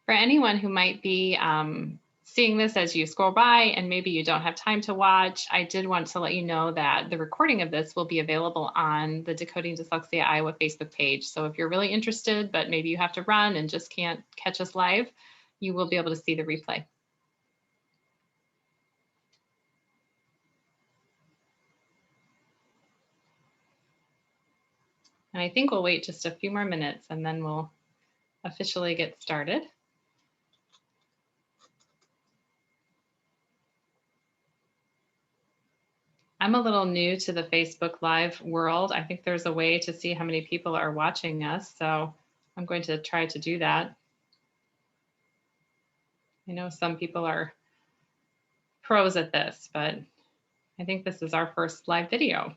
For anyone who might be seeing this as you scroll by and maybe you don't have time to watch, I did want to let you know that the recording of this will be available on the Decoding Dyslexia Iowa Facebook page. So if you're really interested, but maybe you have to run and just can't catch us live, you will be able to see the replay. And I think we'll wait just a few more minutes and then we'll officially get started. I'm a little new to the Facebook Live world. I think there's a way to see how many people are watching us, so I'm going to try to do that. I know some people are pros at this, but I think this is our first live video.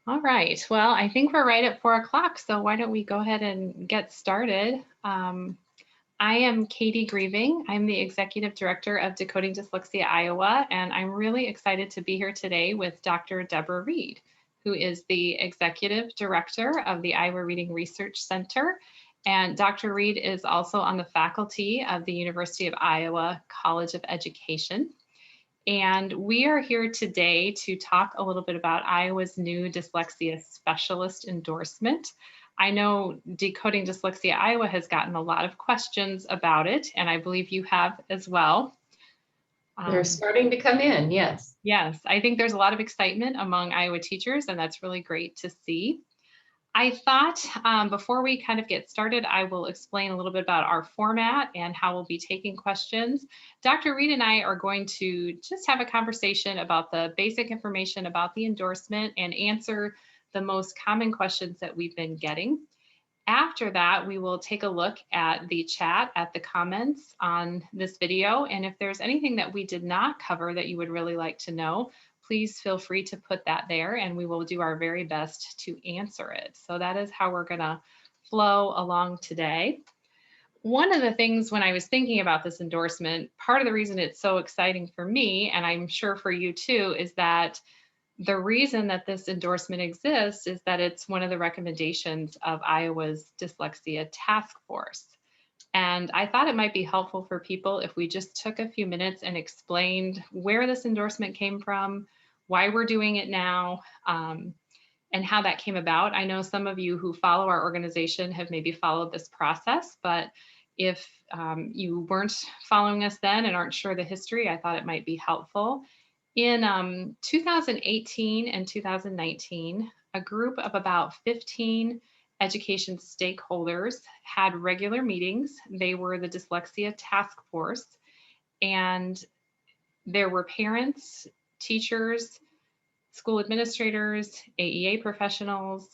All right, well, I think we're right at 4 o'clock, so why don't we go ahead and get started. I am Katie Greving. I'm the Executive Director of Decoding Dyslexia Iowa, and I'm really excited to be here today with Dr. Deborah Reed, who is the Executive Director of the Iowa Reading Research Center. And Dr. Reed is also on the faculty of the University of Iowa College of Education. And we are here today to talk a little bit about Iowa's new Dyslexia Specialist endorsement. I know Decoding Dyslexia Iowa has gotten a lot of questions about it, and I believe you have as well. They're starting to come in, yes. Yes, I think there's a lot of excitement among Iowa teachers, and that's really great to see. I thought before we kind of get started, I will explain a little bit about our format and how we'll be taking questions. Dr. Reed and I are going to just have a conversation about the basic information about the endorsement and answer the most common questions that we've been getting. After that, we will take a look at the chat, at the comments on this video. And if there's anything that we did not cover that you would really like to know, please feel free to put that there and we will do our very best to answer it. So that is how we're gonna flow along today. One of the things when I was thinking about this endorsement, part of the reason it's so exciting for me, and I'm sure for you too, is that the reason that this endorsement exists is that it's one of the recommendations of Iowa's Dyslexia Task Force. And I thought it might be helpful for people if we just took a few minutes and explained where this endorsement came from, why we're doing it now, and how that came about. I know some of you who follow our organization have maybe followed this process, but if you weren't following us then and aren't sure the history, I thought it might be helpful. In 2018 and 2019, a group of about 15 education stakeholders had regular meetings. They were the Dyslexia Task Force, and there were parents, teachers, school administrators, AEA professionals,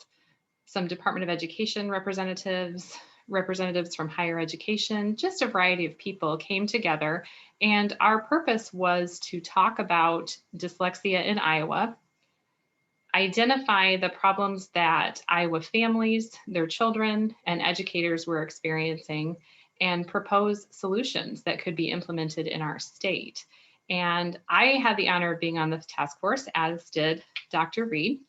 some Department of Education representatives, representatives from higher education, just a variety of people came together. And our purpose was to talk about dyslexia in Iowa, identify the problems that Iowa families, their children, and educators were experiencing, and propose solutions that could be implemented in our state. And I had the honor of being on this task force, as did Dr. Reed.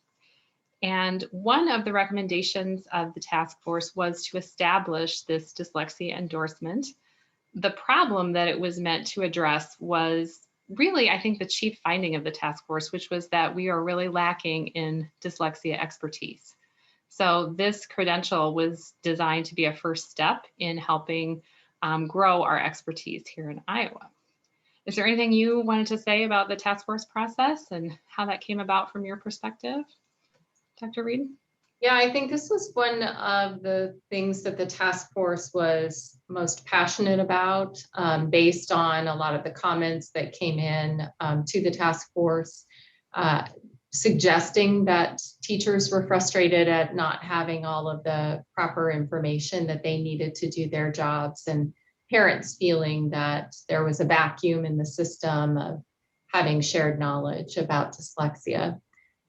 And one of the recommendations of the task force was to establish this dyslexia endorsement. The problem that it was meant to address was really, I think, the chief finding of the task force, which was that we are really lacking in dyslexia expertise. So this credential was designed to be a first step in helping grow our expertise here in Iowa. Is there anything you wanted to say about the task force process and how that came about from your perspective, Dr. Reed? Yeah, I think this was one of the things that the task force was most passionate about, based on a lot of the comments that came in to the task force, suggesting that teachers were frustrated at not having all of the proper information that they needed to do their jobs, and parents feeling that there was a vacuum in the system of having shared knowledge about dyslexia.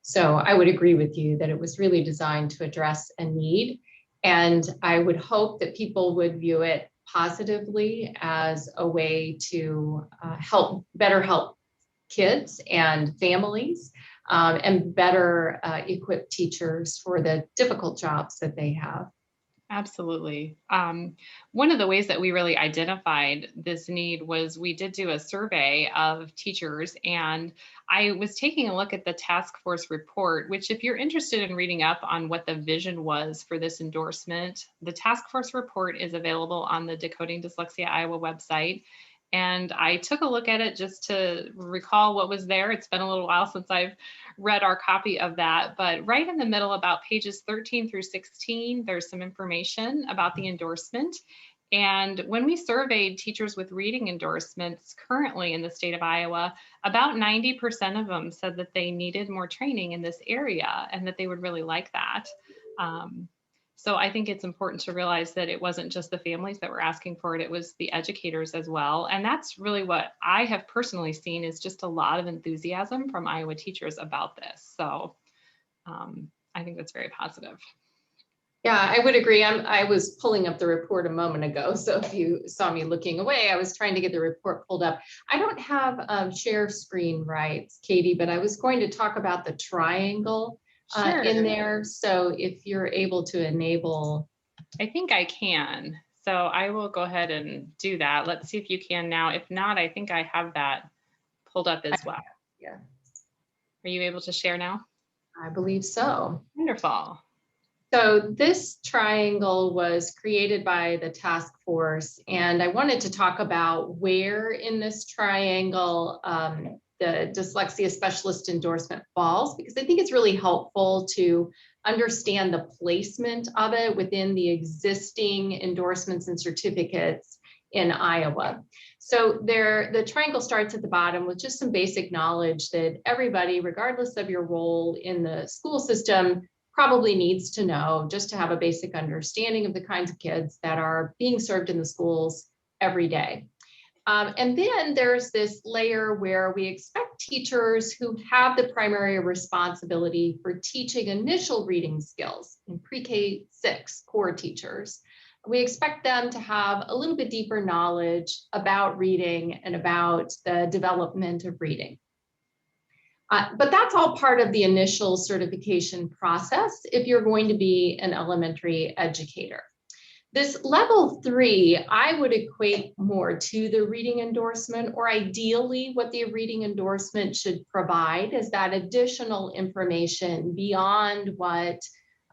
So I would agree with you that it was really designed to address a need. And I would hope that people would view it positively as a way to better help kids and families, and better equip teachers for the difficult jobs that they have. Absolutely. One of the ways that we really identified this need was we did do a survey of teachers, and I was taking a look at the task force report, which if you're interested in reading up on what the vision was for this endorsement, the task force report is available on the Decoding Dyslexia Iowa website. And I took a look at it just to recall what was there. It's been a little while since I've read our copy of that, but right in the middle, about pages 13 through 16, there's some information about the endorsement. And when we surveyed teachers with reading endorsements currently in the state of Iowa, about 90% of them said that they needed more training in this area and that they would really like that. So I think it's important to realize that it wasn't just the families that were asking for it, it was the educators as well. And that's really what I have personally seen, is just a lot of enthusiasm from Iowa teachers about this. So I think that's very positive. Yeah, I would agree. I was pulling up the report a moment ago. So if you saw me looking away, I was trying to get the report pulled up. I don't have share screen rights, Katie, but I was going to talk about the triangle in there. So if you're able to enable. I think I can. So I will go ahead and do that. Let's see if you can now. If not, I think I have that pulled up as well. Yeah. Are you able to share now? I believe so. Wonderful. So this triangle was created by the task force, and I wanted to talk about where in this triangle the dyslexia specialist endorsement falls, because I think it's really helpful to understand the placement of it within the existing endorsements and certificates in Iowa. So the triangle starts at the bottom with just some basic knowledge that everybody, regardless of your role in the school system, probably needs to know, just to have a basic understanding of the kinds of kids that are being served in the schools every day. And then there's this layer where we expect teachers who have the primary responsibility for teaching initial reading skills in pre-K 6 core teachers. We expect them to have a little bit deeper knowledge about reading and about the development of reading. But that's all part of the initial certification process if you're going to be an elementary educator. This level 3, I would equate more to the reading endorsement, or ideally what the reading endorsement should provide is that additional information beyond what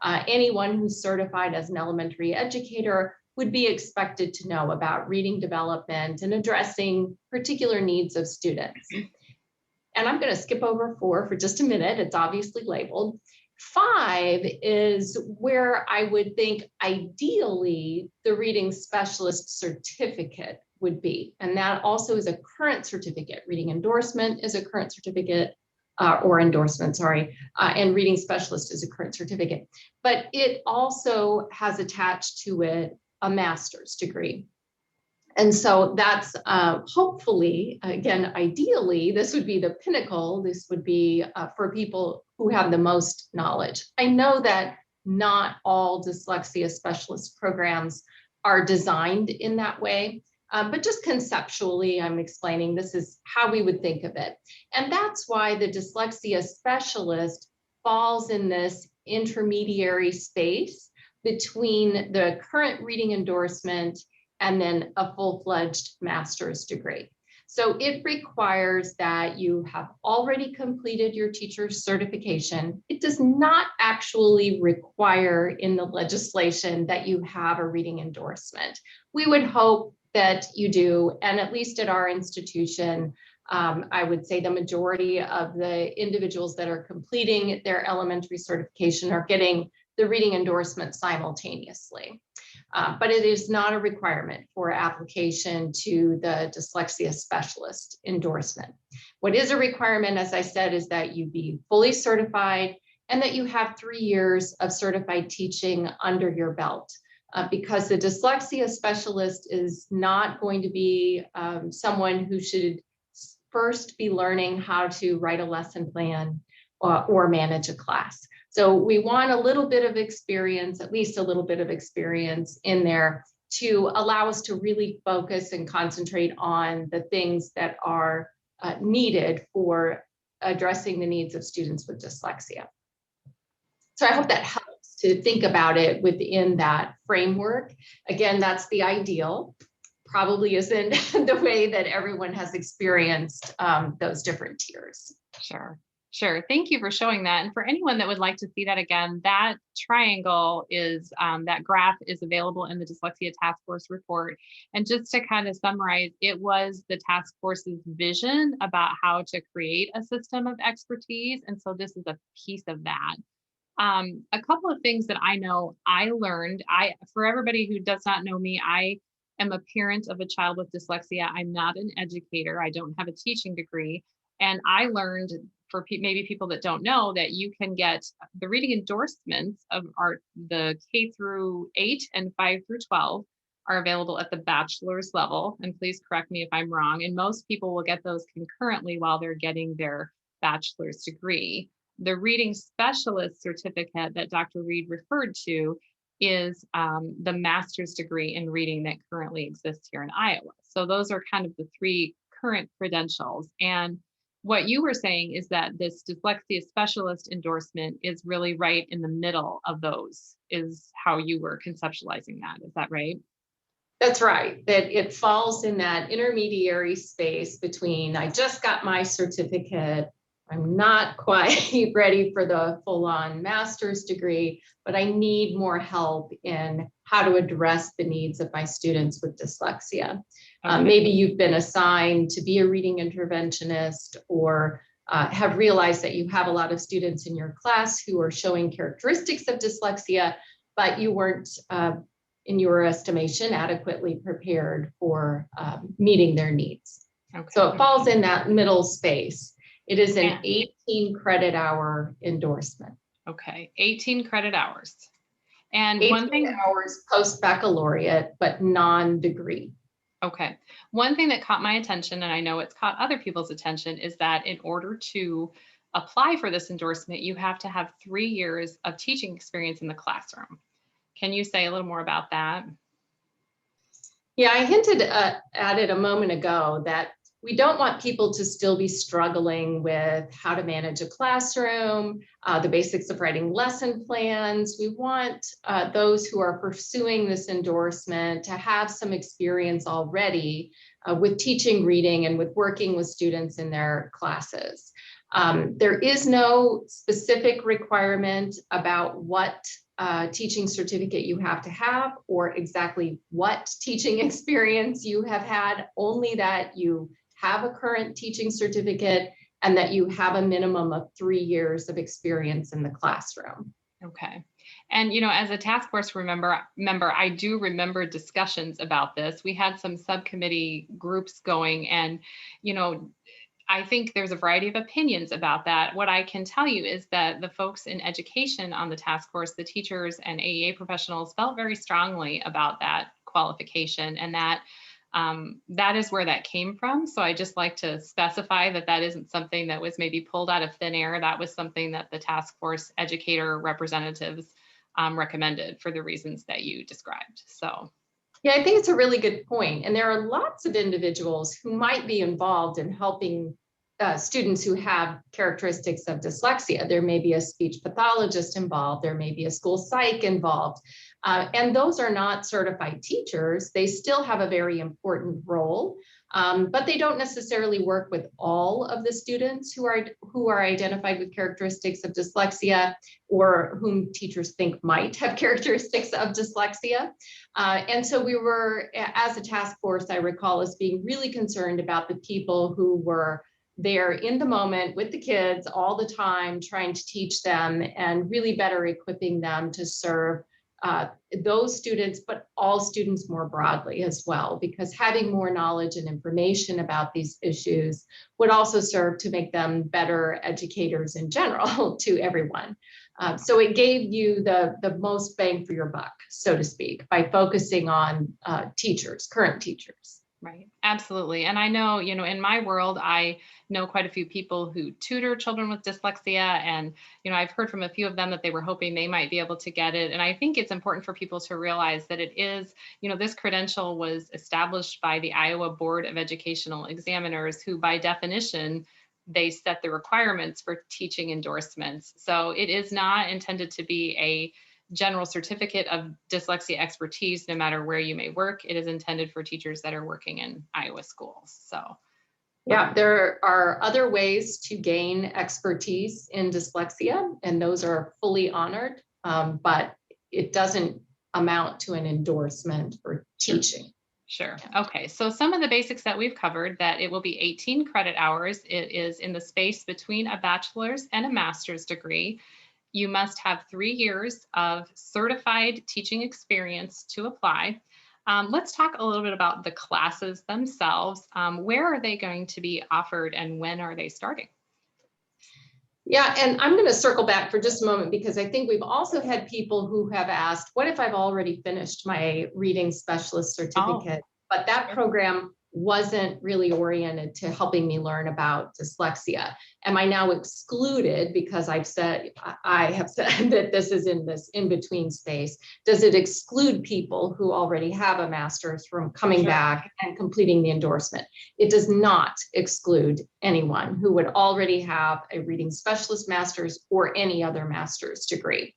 anyone who's certified as an elementary educator would be expected to know about reading development and addressing particular needs of students. And I'm going to skip over 4 for just a minute. It's obviously labeled. 5 is where I would think ideally the reading specialist certificate would be. And that also is a current certificate. Reading endorsement is a current certificate, or endorsement, sorry, and reading specialist is a current certificate. But it also has attached to it a master's degree. And so that's hopefully, again, ideally, this would be the pinnacle. This would be for people who have the most knowledge. I know that not all dyslexia specialist programs are designed in that way, but just conceptually, I'm explaining this is how we would think of it. And that's why the dyslexia specialist falls in this intermediary space between the current reading endorsement and then a full-fledged master's degree. So it requires that you have already completed your teacher's certification. It does not actually require in the legislation that you have a reading endorsement. We would hope that you do, and at least at our institution, I would say the majority of the individuals that are completing their elementary certification are getting the reading endorsement simultaneously. But it is not a requirement for application to the dyslexia specialist endorsement. What is a requirement, as I said, is that you be fully certified and that you have 3 years of certified teaching under your belt. Because the dyslexia specialist is not going to be someone who should first be learning how to write a lesson plan or manage a class. So we want a little bit of experience, at least a little bit of experience in there to allow us to really focus and concentrate on the things that are needed for addressing the needs of students with dyslexia. So I hope that helps to think about it within that framework. Again, that's the ideal. Probably isn't the way that everyone has experienced those different tiers. Sure. Thank you for showing that. And for anyone that would like to see that again, that triangle is, that graph is available in the Dyslexia Task Force report. And just to kind of summarize, it was the task force's vision about how to create a system of expertise. And so this is a piece of that. A couple of things that I know I learned, for everybody who does not know me, I am a parent of a child with dyslexia. I'm not an educator. I don't have a teaching degree. And I learned, for maybe people that don't know, that you can get the reading endorsements of the K through 8 and 5 through 12 are available at the bachelor's level. And please correct me if I'm wrong. And most people will get those concurrently while they're getting their bachelor's degree. The reading specialist certificate that Dr. Reed referred to is the master's degree in reading that currently exists here in Iowa. So those are kind of the three current credentials. And what you were saying is that this dyslexia specialist endorsement is really right in the middle of those, is how you were conceptualizing that. Is that right? That's right, that it falls in that intermediary space between, I just got my certificate, I'm not quite ready for the full-on master's degree, but I need more help in how to address the needs of my students with dyslexia. Okay. Maybe you've been assigned to be a reading interventionist, or have realized that you have a lot of students in your class who are showing characteristics of dyslexia, but you weren't, in your estimation, adequately prepared for meeting their needs. Okay. So it falls in that middle space. It is an 18 credit hour endorsement. Okay, 18 credit hours. And 18 one thing, hours post-baccalaureate, but non-degree. okay. One thing that caught my attention, and I know it's caught other people's attention, is that in order to apply for this endorsement, you have to have 3 years of teaching experience in the classroom. Can you say a little more about that? Yeah, I hinted at it a moment ago that we don't want people to still be struggling with how to manage a classroom, the basics of writing lesson plans. We want those who are pursuing this endorsement to have some experience already with teaching reading and with working with students in their classes. There is no specific requirement about what teaching certificate you have to have, or exactly what teaching experience you have had, only that you have a current teaching certificate and that you have a minimum of 3 years of experience in the classroom. Okay. And, you know, as a task force member, I do remember discussions about this. We had some subcommittee groups going, and, you know, I think there's a variety of opinions about that. What I can tell you is that the folks in education on the task force, the teachers and AEA professionals, felt very strongly about that qualification, and that that is where that came from. So I just like to specify that that isn't something that was maybe pulled out of thin air. That was something that the task force educator representatives recommended for the reasons that you described. So. Yeah, I think it's a really good point. And there are lots of individuals who might be involved in helping students who have characteristics of dyslexia. There may be a speech pathologist involved. There may be a school psych involved. And those are not certified teachers. They still have a very important role, but they don't necessarily work with all of the students who are identified with characteristics of dyslexia, or whom teachers think might have characteristics of dyslexia. And so we were, as a task force, I recall us being really concerned about the people who were there in the moment with the kids all the time, trying to teach them and really better equipping them to serve those students, but all students more broadly as well, because having more knowledge and information about these issues would also serve to make them better educators in general to everyone. So it gave you the most bang for your buck, so to speak, by focusing on teachers, current teachers. Right. Absolutely. And I know, you know, in my world, I know quite a few people who tutor children with dyslexia. And, I've heard from a few of them that they were hoping they might be able to get it. And I think it's important for people to realize that it is, this credential was established by the Iowa Board of Educational Examiners, who by definition, they set the requirements for teaching endorsements. So it is not intended to be a general certificate of dyslexia expertise, no matter where you may work. It is intended for teachers that are working in Iowa schools. So yeah, there are other ways to gain expertise in dyslexia, and those are fully honored, but it doesn't amount to an endorsement for teaching. Sure. Okay. So some of the basics that we've covered, that it will be 18 credit hours. It is in the space between a bachelor's and a master's degree. You must have 3 years of certified teaching experience to apply. Let's talk a little bit about the classes themselves. Where are they going to be offered and when are they starting? Yeah, and I'm going to circle back for just a moment, because I think we've also had people who have asked, what if I've already finished my reading specialist certificate, but that program wasn't really oriented to helping me learn about dyslexia? Am I now excluded because I have said that this is in this in-between space? Does it exclude people who already have a master's from coming back and completing the endorsement? It does not exclude anyone who would already have a reading specialist master's or any other master's degree.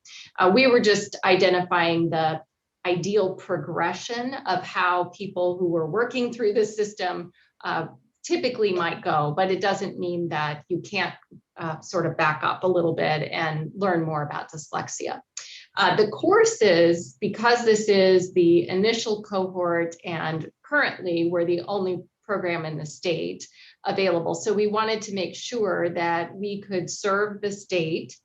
We were just identifying the ideal progression of how people who were working through the system typically might go, but it doesn't mean that you can't sort of back up a little bit and learn more about dyslexia. The courses, because this is the initial cohort and currently we're the only program in the state available, so we wanted to make sure that we could serve the state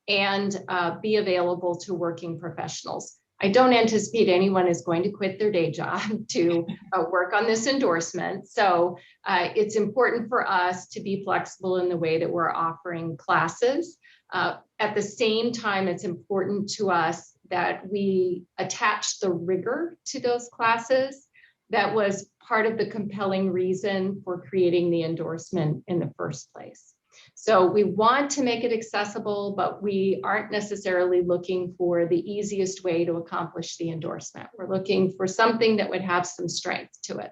and be available to working professionals. I don't anticipate anyone is going to quit their day job to work on this endorsement. So it's important for us to be flexible in the way that we're offering classes. At the same time, it's important to us that we attach the rigor to those classes. That was part of the compelling reason for creating the endorsement in the first place. So we want to make it accessible, but we aren't necessarily looking for the easiest way to accomplish the endorsement. We're looking for something that would have some strength to it.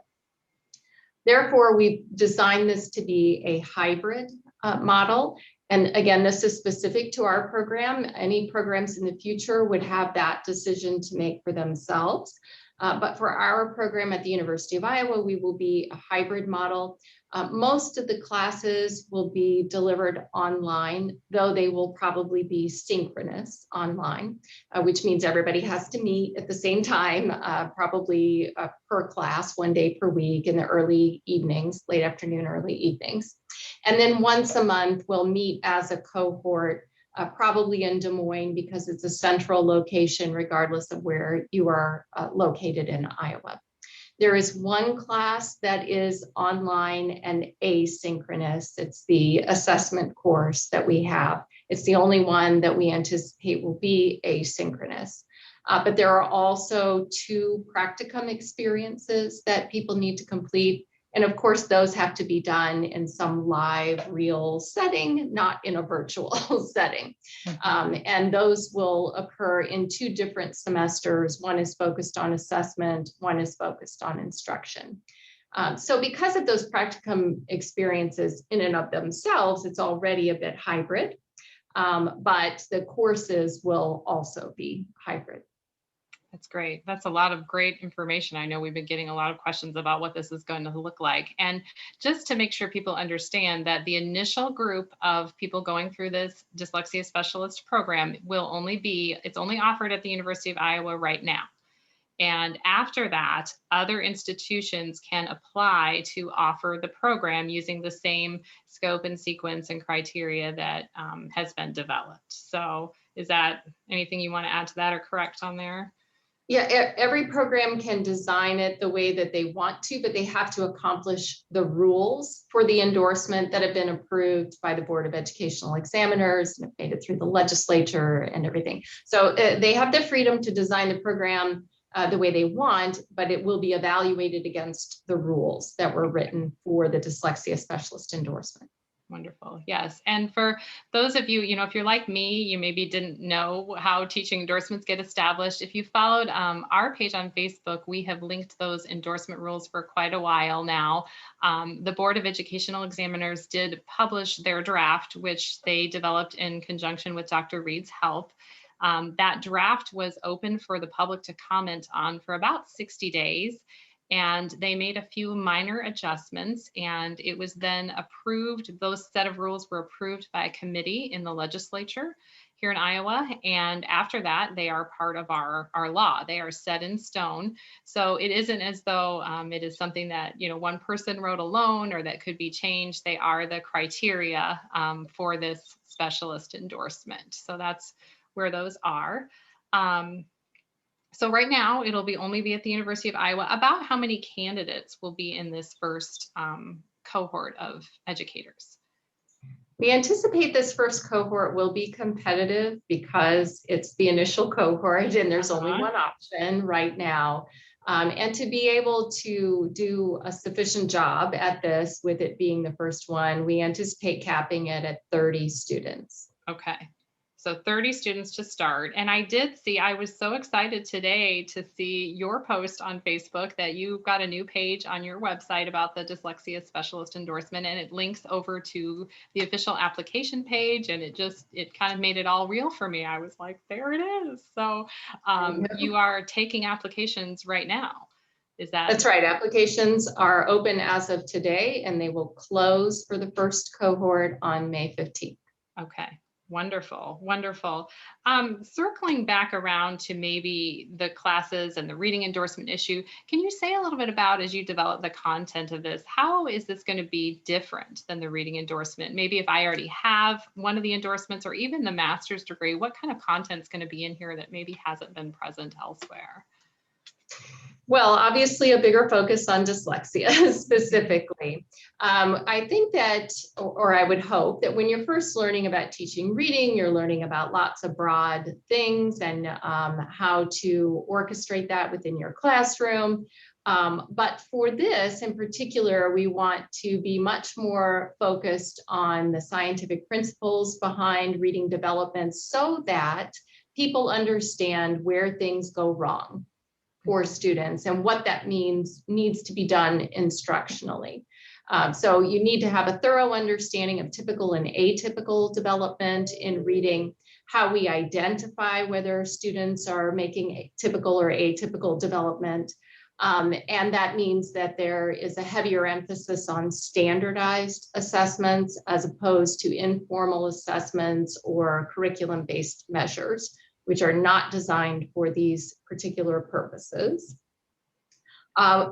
Therefore, we've designed this to be a hybrid model. And again, this is specific to our program. Any programs in the future would have that decision to make for themselves. But for our program at the University of Iowa, we will be a hybrid model. Most of the classes will be delivered online, though they will probably be synchronous online, which means everybody has to meet at the same time, probably per class, 1 day per week in the early evenings, late afternoon, early evenings. And then once a month, we'll meet as a cohort, probably in Des Moines, because it's a central location, regardless of where you are located in Iowa. There is one class that is online and asynchronous. It's the assessment course that we have. It's the only one that we anticipate will be asynchronous. But there are also 2 practicum experiences that people need to complete. And of course, those have to be done in some live, real setting, not in a virtual setting. And those will occur in 2 different semesters. One is focused on assessment, one is focused on instruction. So because of those practicum experiences in and of themselves, it's already a bit hybrid, but the courses will also be hybrid. That's great. That's a lot of great information. I know we've been getting a lot of questions about what this is going to look like. And just to make sure people understand that the initial group of people going through this Dyslexia Specialist program will it's only offered at the University of Iowa right now. And after that, other institutions can apply to offer the program using the same scope and sequence and criteria that has been developed. So is that anything you want to add to that or correct on there? Yeah, every program can design it the way that they want to, but they have to accomplish the rules for the endorsement that have been approved by the Board of Educational Examiners and have made it through the legislature and everything. So they have the freedom to design the program the way they want, but it will be evaluated against the rules that were written for the Dyslexia Specialist endorsement. Wonderful. Yes. And for those of you, if you're like me, you maybe didn't know how teaching endorsements get established. If you followed our page on Facebook, we have linked those endorsement rules for quite a while now. The Board of Educational Examiners did publish their draft, which they developed in conjunction with Dr. Reed's help. That draft was open for the public to comment on for about 60 days. And they made a few minor adjustments, and it was then approved. Those set of rules were approved by a committee in the legislature here in Iowa. And after that, they are part of our law. They are set in stone. So it isn't as though it is something that, one person wrote alone or that could be changed. They are the criteria for this specialist endorsement. So that's where those are. So right now, it'll only be at the University of Iowa. About how many candidates will be in this first cohort of educators? We anticipate this first cohort will be competitive because it's the initial cohort and there's only one option right now. And to be able to do a sufficient job at this, with it being the first one, we anticipate capping it at 30 students. Okay. So 30 students to start. And I was so excited today to see your post on Facebook that you've got a new page on your website about the Dyslexia Specialist endorsement, and it links over to the official application page, and it kind of made it all real for me. I was like, there it is. So you are taking applications right now. That's right. Applications are open as of today, and they will close for the first cohort on May 15th. Okay. Wonderful, wonderful. Circling back around to maybe the classes and the reading endorsement issue, can you say a little bit about, as you develop the content of this, how is this going to be different than the reading endorsement? Maybe if I already have one of the endorsements or even the master's degree, what kind of content is going to be in here that maybe hasn't been present elsewhere? Well, obviously a bigger focus on dyslexia specifically. I think that, or I would hope that when you're first learning about teaching reading, you're learning about lots of broad things and how to orchestrate that within your classroom. But for this in particular, we want to be much more focused on the scientific principles behind reading development so that people understand where things go wrong for students and what that means needs to be done instructionally. So you need to have a thorough understanding of typical and atypical development in reading, how we identify whether students are making typical or atypical development. And that means that there is a heavier emphasis on standardized assessments as opposed to informal assessments or curriculum-based measures, which are not designed for these particular purposes.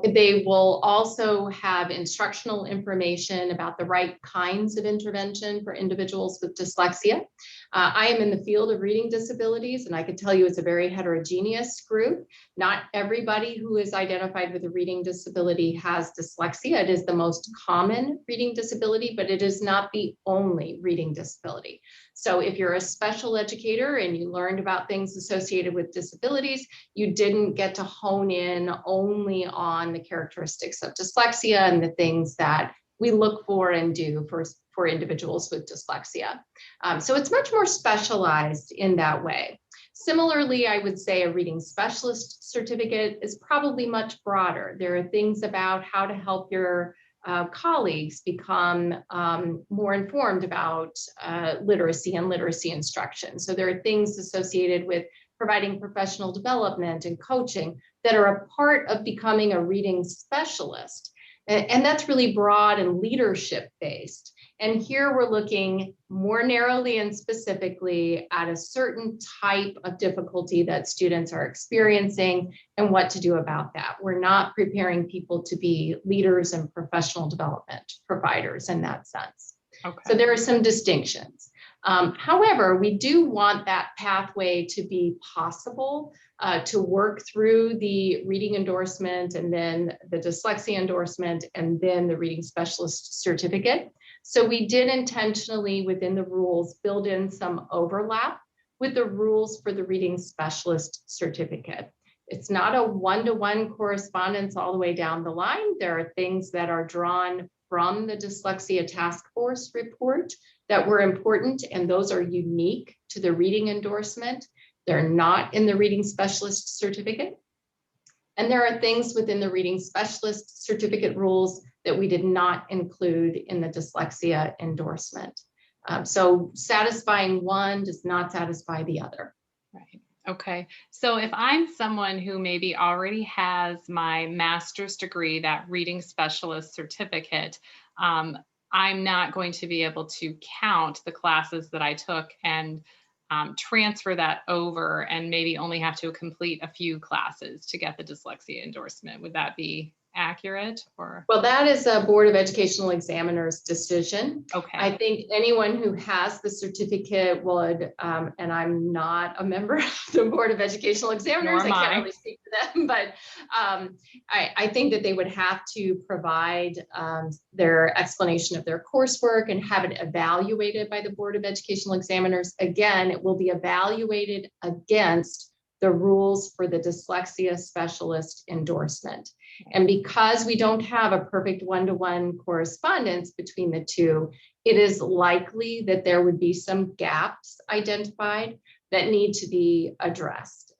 They will also have instructional information about the right kinds of intervention for individuals with dyslexia. I am in the field of reading disabilities, and I can tell you it's a very heterogeneous group. Not everybody who is identified with a reading disability has dyslexia. It is the most common reading disability, but it is not the only reading disability. So if you're a special educator and you learned about things associated with disabilities, you didn't get to hone in only on the characteristics of dyslexia and the things that we look for and do for individuals with dyslexia. So it's much more specialized in that way. Similarly, I would say a reading specialist certificate is probably much broader. There are things about how to help your colleagues become more informed about literacy and literacy instruction. So there are things associated with providing professional development and coaching that are a part of becoming a reading specialist. And that's really broad and leadership based. And here we're looking more narrowly and specifically at a certain type of difficulty that students are experiencing and what to do about that. We're not preparing people to be leaders and professional development providers in that sense. Okay. So there are some distinctions. However, we do want that pathway to be possible to work through the reading endorsement and then the dyslexia endorsement and then the reading specialist certificate. So we did intentionally within the rules build in some overlap with the rules for the reading specialist certificate. It's not a one-to-one correspondence all the way down the line. There are things that are drawn from the Dyslexia Task Force report that were important, and those are unique to the reading endorsement. They're not in the reading specialist certificate. And there are things within the reading specialist certificate rules that we did not include in the dyslexia endorsement. So satisfying one does not satisfy the other. Right. Okay. So if I'm someone who maybe already has my master's degree, that reading specialist certificate, I'm not going to be able to count the classes that I took and transfer that over and maybe only have to complete a few classes to get the dyslexia endorsement. Would that be accurate? Or Well, that is a Board of Educational Examiners decision. okay. I think anyone who has the certificate would, and I'm not a member of the Board of Educational Examiners, I can't really speak for them, but I think that they would have to provide their explanation of their coursework and have it evaluated by the Board of Educational Examiners. Again, it will be evaluated against the rules for the Dyslexia Specialist endorsement. And because we don't have a perfect one-to-one correspondence between the two, it is likely that there would be some gaps identified that need to be addressed.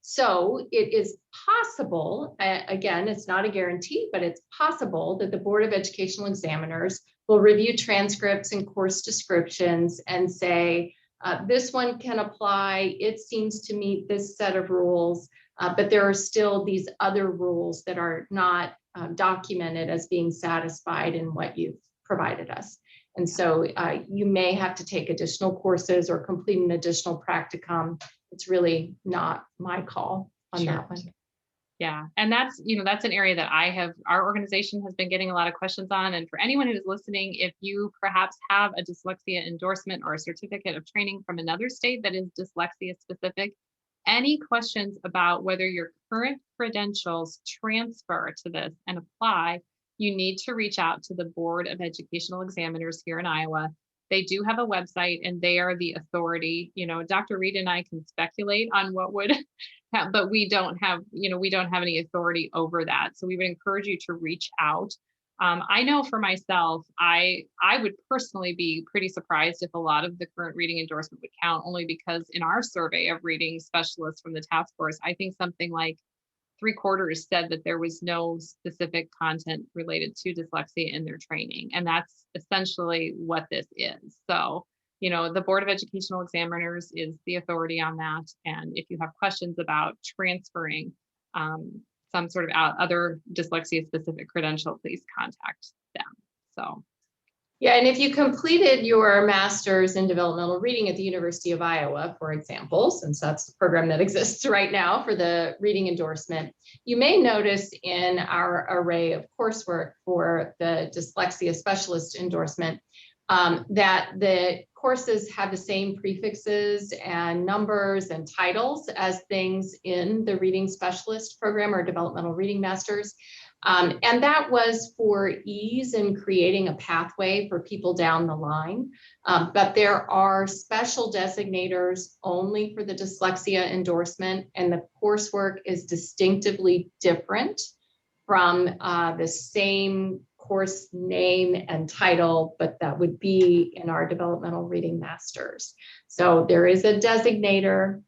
So it is possible, again, it's not a guarantee, but it's possible that the Board of Educational Examiners will review transcripts and course descriptions and say, this one can apply, it seems to meet this set of rules, but there are still these other rules that are not documented as being satisfied in what you've provided us. And so you may have to take additional courses or complete an additional practicum. It's really not my call on that one. Yeah. And that's, that's an area that our organization has been getting a lot of questions on. And for anyone who's listening, if you perhaps have a dyslexia endorsement or a certificate of training from another state that is dyslexia specific, any questions about whether your current credentials transfer to this and apply, you need to reach out to the Board of Educational Examiners here in Iowa. They do have a website and they are the authority. Dr. Reed and I can speculate on what would happen, but we don't have any authority over that. So we would encourage you to reach out. I know for myself, I would personally be pretty surprised if a lot of the current reading endorsement would count, only because in our survey of reading specialists from the task force, I think something like 3/4 said that there was no specific content related to dyslexia in their training. And that's essentially what this is. So, the Board of Educational Examiners is the authority on that. And if you have questions about transferring some sort of other dyslexia specific credential, please contact them. So. Yeah, and if you completed your master's in developmental reading at the University of Iowa, for example, since that's the program that exists right now for the reading endorsement, you may notice in our array of coursework for the Dyslexia Specialist endorsement that the courses have the same prefixes and numbers and titles as things in the reading specialist program or developmental reading masters. And that was for ease in creating a pathway for people down the line. But there are special designators only for the dyslexia endorsement, and the coursework is distinctively different from the same course name and title, but that would be in our developmental reading masters. So there is a designator.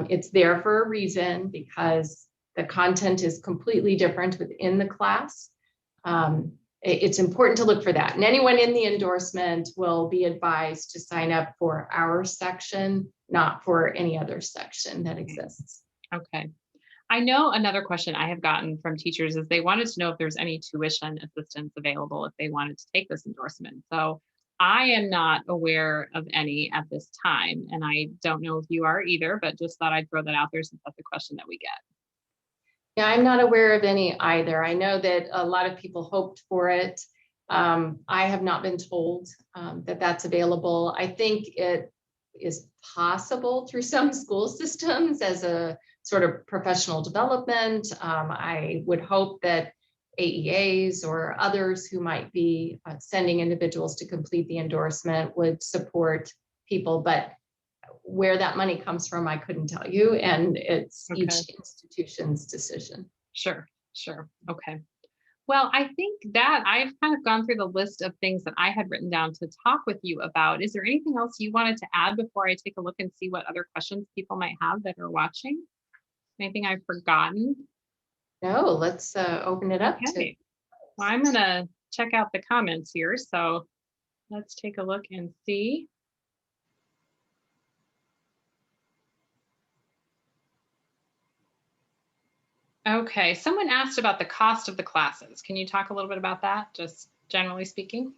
It's there for a reason, because the content is completely different within the class. It's important to look for that. And anyone in the endorsement will be advised to sign up for our section, not for any other section that exists. Okay. I know another question I have gotten from teachers is they wanted to know if there's any tuition assistance available if they wanted to take this endorsement. So I am not aware of any at this time, and I don't know if you are either, but just thought I'd throw that out there since that's a question that we get. Yeah, I'm not aware of any either. I know that a lot of people hoped for it. I have not been told that that's available. I think it is possible through some school systems as a sort of professional development. I would hope that AEAs or others who might be sending individuals to complete the endorsement would support people, but where that money comes from, I couldn't tell you, and it's each institution's decision. Sure. Okay. Well, I think that I've kind of gone through the list of things that I had written down to talk with you about. Is there anything else you wanted to add before I take a look and see what other questions people might have that are watching? Anything I've forgotten? No, let's open it up to. Okay. Well, I'm going to check out the comments here. So let's take a look and see. Okay, someone asked about the cost of the classes. Can you talk a little bit about that, just generally speaking?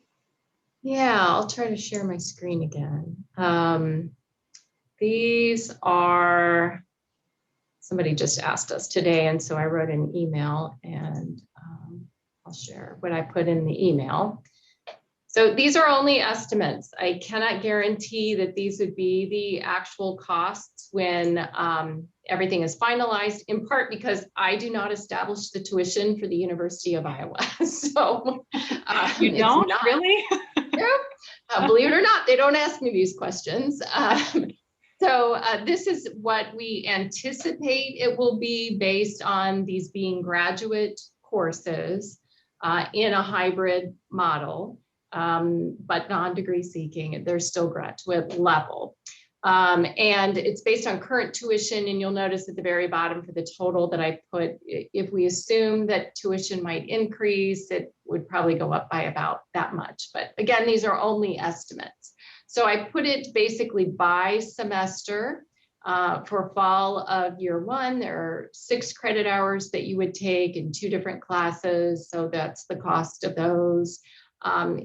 Yeah, I'll try to share my screen again. These are, somebody just asked us today, and so I wrote an email, and I'll share what I put in the email. So these are only estimates. I cannot guarantee that these would be the actual costs when everything is finalized, in part because I do not establish the tuition for the University of Iowa. So You don't really? believe it or not, they don't ask me these questions. So this is what we anticipate it will be based on these being graduate courses in a hybrid model, but non-degree seeking. They're still graduate level. And it's based on current tuition. And you'll notice at the very bottom for the total that I put, if we assume that tuition might increase, it would probably go up by about that much. But again, these are only estimates. So I put it basically by semester. For fall of year one, there are 6 credit hours that you would take in 2 different classes. So that's the cost of those.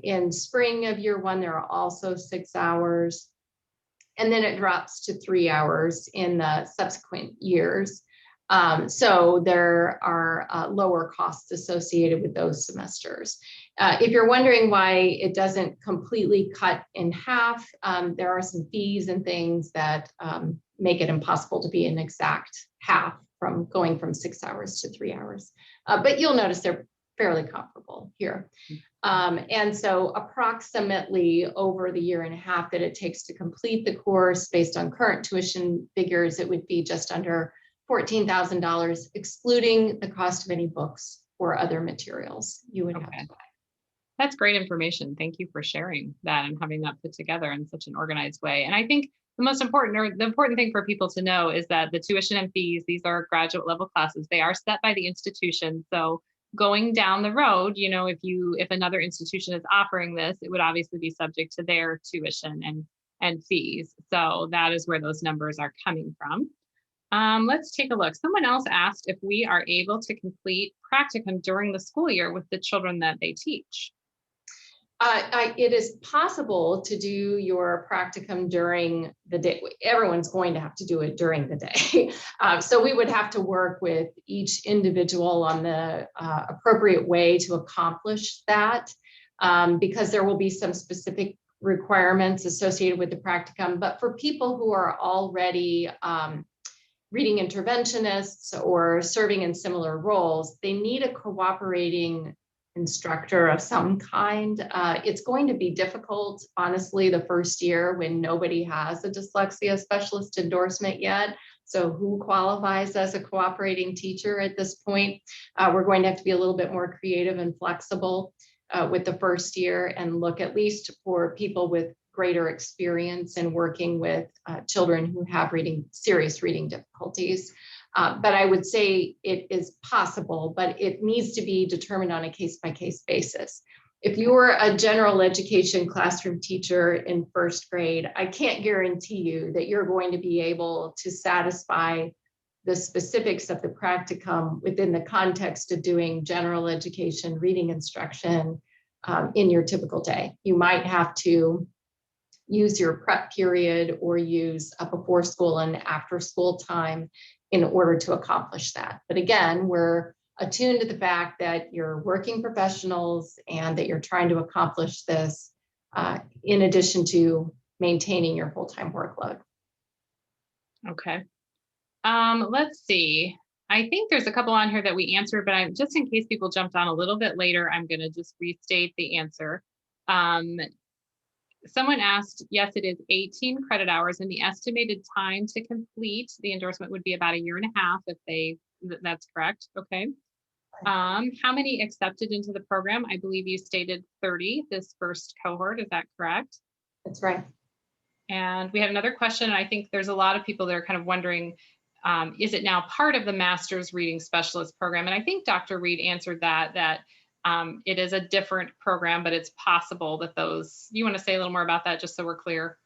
In spring of year one, there are also 6 hours. And then it drops to 3 hours in the subsequent years. So there are lower costs associated with those semesters. If you're wondering why it doesn't completely cut in half, there are some fees and things that make it impossible to be an exact half from going from 6 hours to 3 hours. But you'll notice they're fairly comparable here. And so approximately over the year and a half that it takes to complete the course, based on current tuition figures, it would be just under $14,000, excluding the cost of any books or other materials you would have to buy. That's great information. Thank you for sharing that and having that put together in such an organized way. And I think the most important, or the important thing for people to know, is that the tuition and fees, these are graduate level classes. They are set by the institution. So going down the road, if another institution is offering this, it would obviously be subject to their tuition and fees. So that is where those numbers are coming from. Let's take a look. Someone else asked if we are able to complete practicum during the school year with the children that they teach. It is possible to do your practicum during the day. Everyone's going to have to do it during the day. So we would have to work with each individual on the appropriate way to accomplish that, because there will be some specific requirements associated with the practicum. But for people who are already reading interventionists or serving in similar roles, they need a cooperating instructor of some kind. It's going to be difficult, honestly, the first year when nobody has a dyslexia specialist endorsement yet. So who qualifies as a cooperating teacher at this point? We're going to have to be a little bit more creative and flexible with the first year and look at least for people with greater experience in working with children who have serious reading difficulties. But I would say it is possible, but it needs to be determined on a case-by-case basis. If you're a general education classroom teacher in first grade, I can't guarantee you that you're going to be able to satisfy the specifics of the practicum within the context of doing general education reading instruction in your typical day. You might have to use your prep period or use a before school and after school time in order to accomplish that. But again, we're attuned to the fact that you're working professionals and that you're trying to accomplish this in addition to maintaining your full-time workload. Okay. Let's see. I think there's a couple on here that we answered, but just in case people jumped on a little bit later, I'm going to just restate the answer. Someone asked, yes, it is 18 credit hours, and the estimated time to complete the endorsement would be about 1.5 years if that's correct. Okay. How many accepted into the program? I believe you stated 30 this first cohort. Is that correct? That's right. And we had another question. I think there's a lot of people that are kind of wondering, is it now part of the Master's Reading Specialist program? And I think Dr. Reed answered that it is a different program, but it's possible that those, you want to say a little more about that just so we're clear?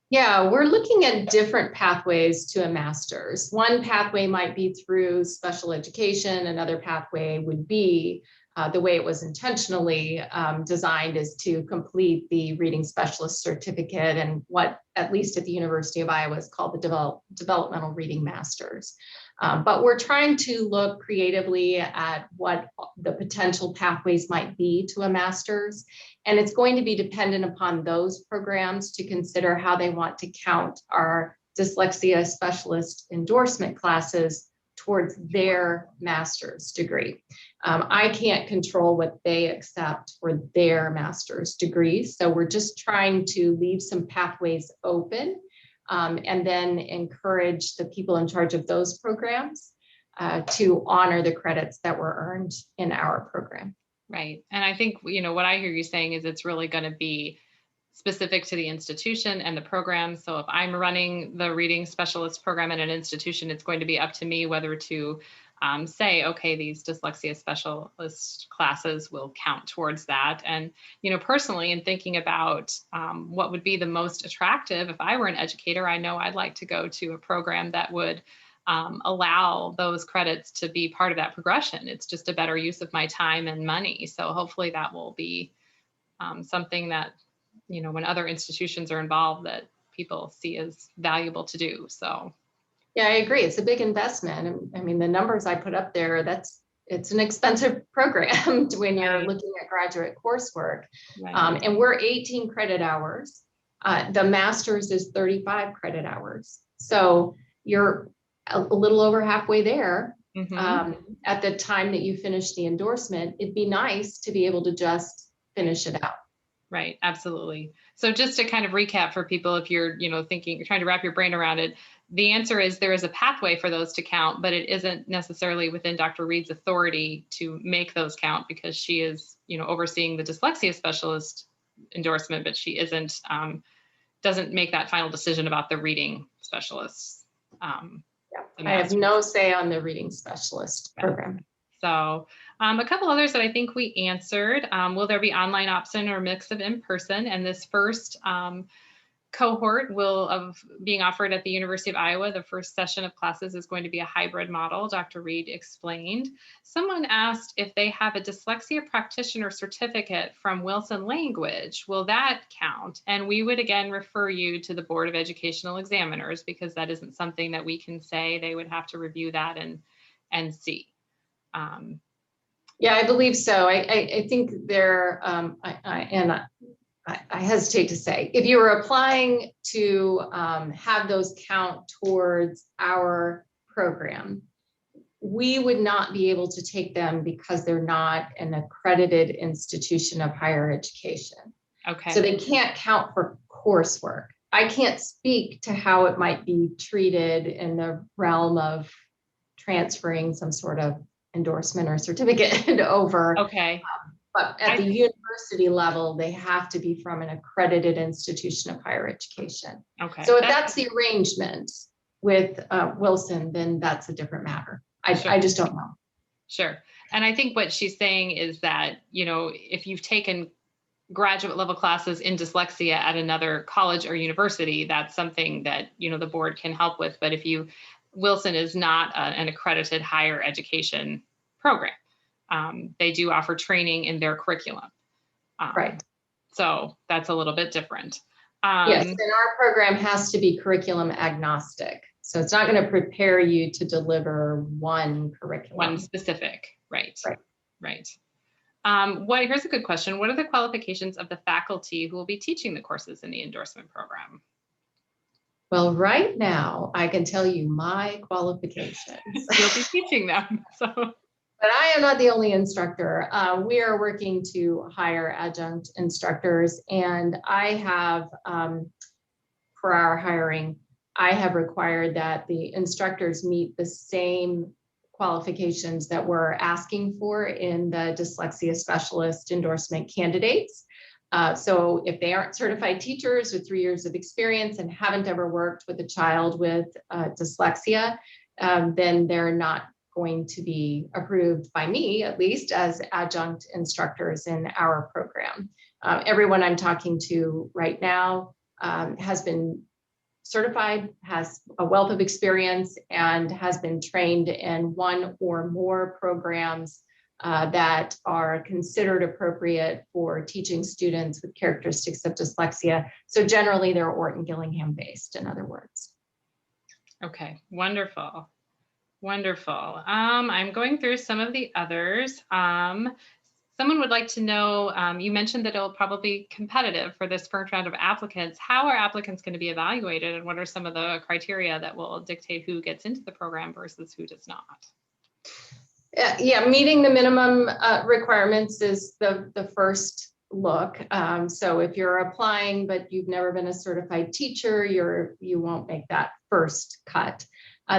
Yeah, we're looking at different pathways to a master's. One pathway might be through special education. Another pathway would be the way it was intentionally designed is to complete the reading specialist certificate and what, at least at the University of Iowa, is called the developmental reading masters. But we're trying to look creatively at what the potential pathways might be to a master's. And it's going to be dependent upon those programs to consider how they want to count our dyslexia specialist endorsement classes towards their master's degree. I can't control what they accept for their master's degrees. So we're just trying to leave some pathways open and then encourage the people in charge of those programs to honor the credits that were earned in our program. Right. And I think, what I hear you saying is it's really going to be specific to the institution and the program. So if I'm running the reading specialist program at an institution, it's going to be up to me whether to say, okay, these dyslexia specialist classes will count towards that. And, personally, in thinking about what would be the most attractive, if I were an educator, I know I'd like to go to a program that would allow those credits to be part of that progression. It's just a better use of my time and money. So hopefully that will be something that, when other institutions are involved, that people see as valuable to do. So. Yeah, I agree. It's a big investment. I mean, the numbers I put up there, it's an expensive program when you're looking at graduate coursework. Right. And we're 18 credit hours. The master's is 35 credit hours. So you're a little over halfway there. Mm-hmm. At the time that you finish the endorsement. It'd be nice to be able to just finish it out. Right, absolutely. So just to kind of recap for people, if you're, thinking, you're trying to wrap your brain around it, the answer is there is a pathway for those to count, but it isn't necessarily within Dr. Reed's authority to make those count because she is, overseeing the dyslexia specialist endorsement, but she isn't, doesn't make that final decision about the reading specialists. I have no say on the reading specialist program. So a couple others that I think we answered. Will there be online option or mix of in-person? And this first cohort of being offered at the University of Iowa, the first session of classes is going to be a hybrid model, Dr. Reed explained. Someone asked if they have a dyslexia practitioner certificate from Wilson Language, will that count? And we would again refer you to the Board of Educational Examiners because that isn't something that we can say. They would have to review that and see. Yeah, I believe so. I think there, I hesitate to say, if you were applying to have those count towards our program, we would not be able to take them because they're not an accredited institution of higher education. Okay. So they can't count for coursework. I can't speak to how it might be treated in the realm of transferring some sort of endorsement or certificate over. Okay. But at the university level, they have to be from an accredited institution of higher education. Okay. So if that's the arrangement with Wilson, then that's a different matter. I just don't know. Sure. And I think what she's saying is that, if you've taken graduate level classes in dyslexia at another college or university, that's something that, the board can help with. But Wilson is not an accredited higher education program. They do offer training in their curriculum. Right. So that's a little bit different. Yes, and our program has to be curriculum agnostic. So it's not going to prepare you to deliver one curriculum. One specific, right. Right. Here's a good question. What are the qualifications of the faculty who will be teaching the courses in the endorsement program? Well, right now, I can tell you my qualifications. You'll be teaching them. So. But I am not the only instructor. We are working to hire adjunct instructors, and I have, for our hiring, I have required that the instructors meet the same qualifications that we're asking for in the Dyslexia Specialist endorsement candidates. So if they aren't certified teachers with 3 years of experience and haven't ever worked with a child with dyslexia, then they're not going to be approved by me, at least, as adjunct instructors in our program. Everyone I'm talking to right now has been certified, has a wealth of experience, and has been trained in one or more programs that are considered appropriate for teaching students with characteristics of dyslexia. So generally they're Orton-Gillingham based, in other words. Okay, wonderful. Wonderful. I'm going through some of the others. Someone would like to know, you mentioned that it'll probably be competitive for this first round of applicants. How are applicants going to be evaluated, and what are some of the criteria that will dictate who gets into the program versus who does not? Yeah, meeting the minimum requirements is the first look. So if you're applying but you've never been a certified teacher, you won't make that first cut.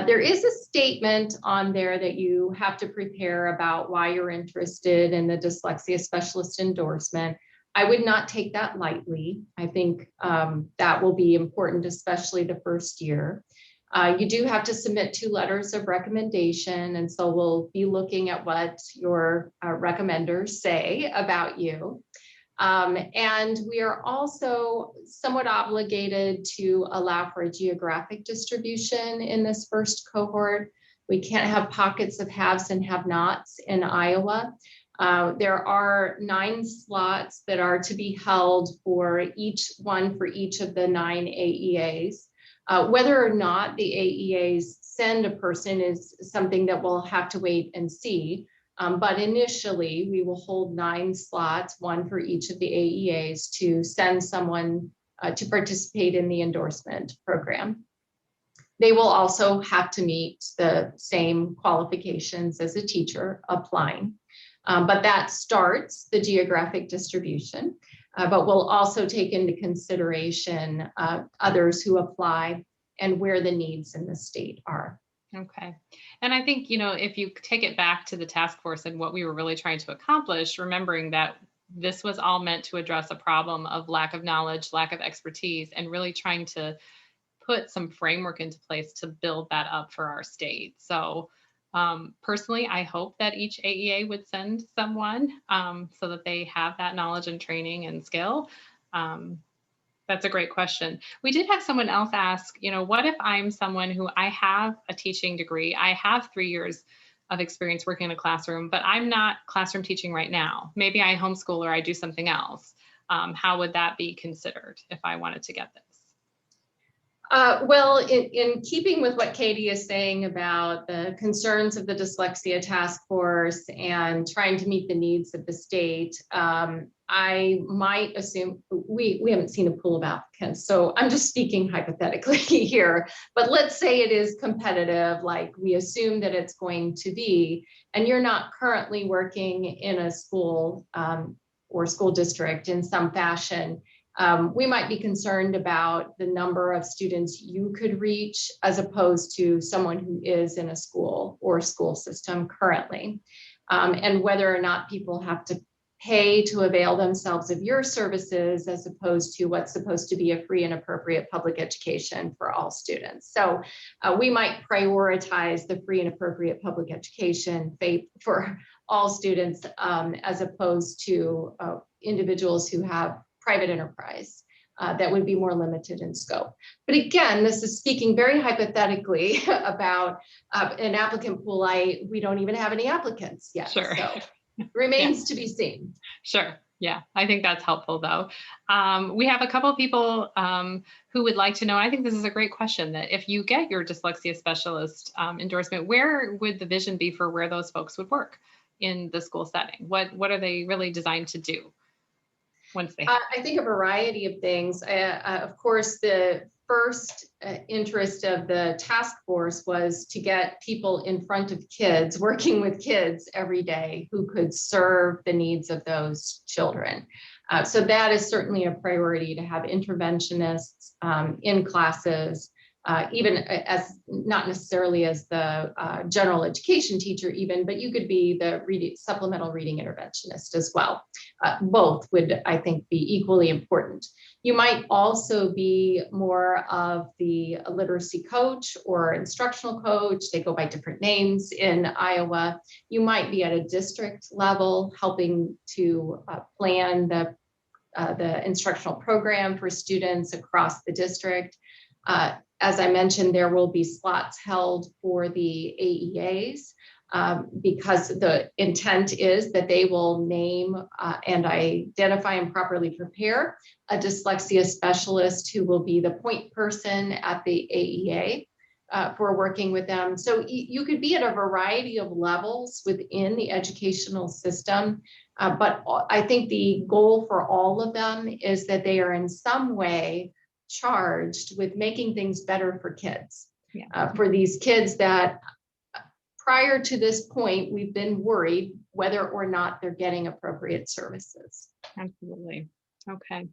There is a statement on there that you have to prepare about why you're interested in the Dyslexia Specialist endorsement. I would not take that lightly. I think that will be important, especially the first year. You do have to submit 2 letters of recommendation, and so we'll be looking at what your recommenders say about you. And we are also somewhat obligated to allow for a geographic distribution in this first cohort. We can't have pockets of haves and have-nots in Iowa. There are 9 slots that are to be held for each of the 9 AEAs. Whether or not the AEAs send a person is something that we'll have to wait and see. But initially, we will hold 9 slots, 1 for each of the AEAs, to send someone to participate in the endorsement program. They will also have to meet the same qualifications as a teacher applying. But that starts the geographic distribution. But we'll also take into consideration others who apply and where the needs in the state are. Okay. And I think, if you take it back to the task force and what we were really trying to accomplish, remembering that this was all meant to address a problem of lack of knowledge, lack of expertise, and really trying to put some framework into place to build that up for our state. So personally, I hope that each AEA would send someone so that they have that knowledge and training and skill. That's a great question. We did have someone else ask, what if I'm someone who I have a teaching degree, I have 3 years of experience working in a classroom, but I'm not classroom teaching right now. Maybe I homeschool or I do something else. How would that be considered if I wanted to get this? Well, in keeping with what Katie is saying about the concerns of the Dyslexia Task Force and trying to meet the needs of the state, I might assume we haven't seen a pool of applicants, so I'm just speaking hypothetically here, but let's say it is competitive, like we assume that it's going to be, and you're not currently working in a school or school district in some fashion. We might be concerned about the number of students you could reach as opposed to someone who is in a school or school system currently, and whether or not people have to pay to avail themselves of your services as opposed to what's supposed to be a free and appropriate public education for all students. So we might prioritize the free and appropriate public education for all students as opposed to individuals who have private enterprise that would be more limited in scope. But again, this is speaking very hypothetically about an applicant pool. We don't even have any applicants yet. Sure. So remains to be seen. Sure. Yeah, I think that's helpful though. We have a couple of people who would like to know, I think this is a great question, that if you get your dyslexia specialist endorsement, where would the vision be for where those folks would work in the school setting? What are they really designed to do? Once they I think a variety of things. Of course, the first interest of the task force was to get people in front of kids, working with kids every day who could serve the needs of those children. So that is certainly a priority, to have interventionists in classes even as not necessarily as the general education teacher even, but you could be the supplemental reading interventionist as well. Both would, I think, be equally important. You might also be more of the literacy coach or instructional coach. They go by different names in Iowa. You might be at a district level helping to plan the instructional program for students across the district. As I mentioned, there will be slots held for the AEAs because the intent is that they will name and identify and properly prepare a dyslexia specialist who will be the point person at the AEA for working with them. So you could be at a variety of levels within the educational system, but I think the goal for all of them is that they are in some way charged with making things better for kids. For these kids that prior to this point, we've been worried whether or not they're getting appropriate services. Absolutely. Okay.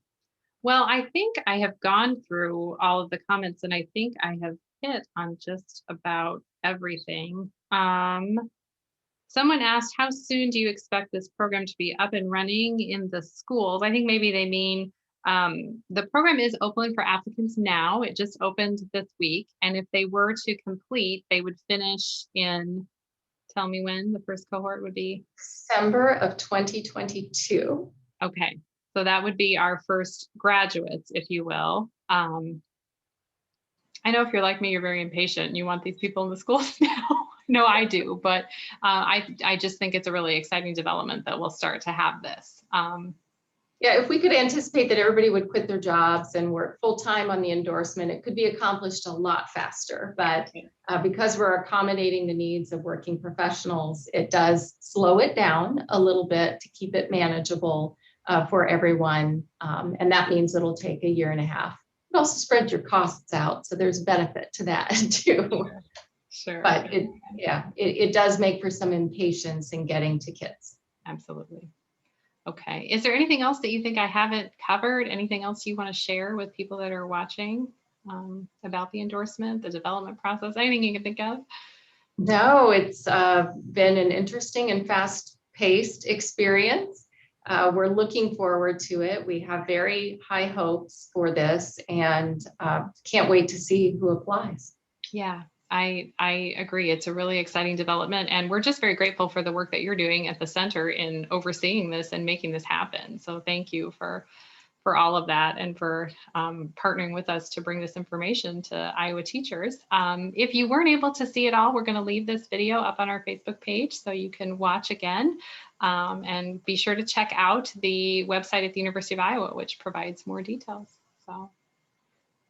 Well, I think I have gone through all of the comments, and I think I have hit on just about everything. Someone asked, how soon do you expect this program to be up and running in the schools? I think maybe they mean the program is open for applicants now. It just opened this week. And if they were to complete, they would finish in, tell me when the first cohort would be? December of 2022. Okay. So that would be our first graduates, if you will. I know if you're like me, you're very impatient and you want these people in the schools now. No, I do, but I just think it's a really exciting development that we'll start to have this. Yeah, if we could anticipate that everybody would quit their jobs and work full-time on the endorsement, it could be accomplished a lot faster. But because we're accommodating the needs of working professionals, it does slow it down a little bit to keep it manageable for everyone. And that means it'll take a year and a half. It also spreads your costs out, so there's a benefit to that too. Sure. But it does make for some impatience in getting to kids. Absolutely. Okay. Is there anything else that you think I haven't covered? Anything else you want to share with people that are watching about the endorsement, the development process? Anything you can think of? No, it's been an interesting and fast-paced experience. We're looking forward to it. We have very high hopes for this and can't wait to see who applies. Yeah. I agree. It's a really exciting development, and we're just very grateful for the work that you're doing at the center in overseeing this and making this happen. So thank you for all of that and for partnering with us to bring this information to Iowa teachers. If you weren't able to see it all, we're going to leave this video up on our Facebook page so you can watch again, and be sure to check out the website at the University of Iowa, which provides more details. So,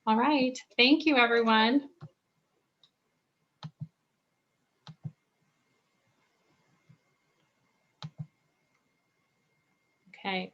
all right. Thank you, everyone. Okay.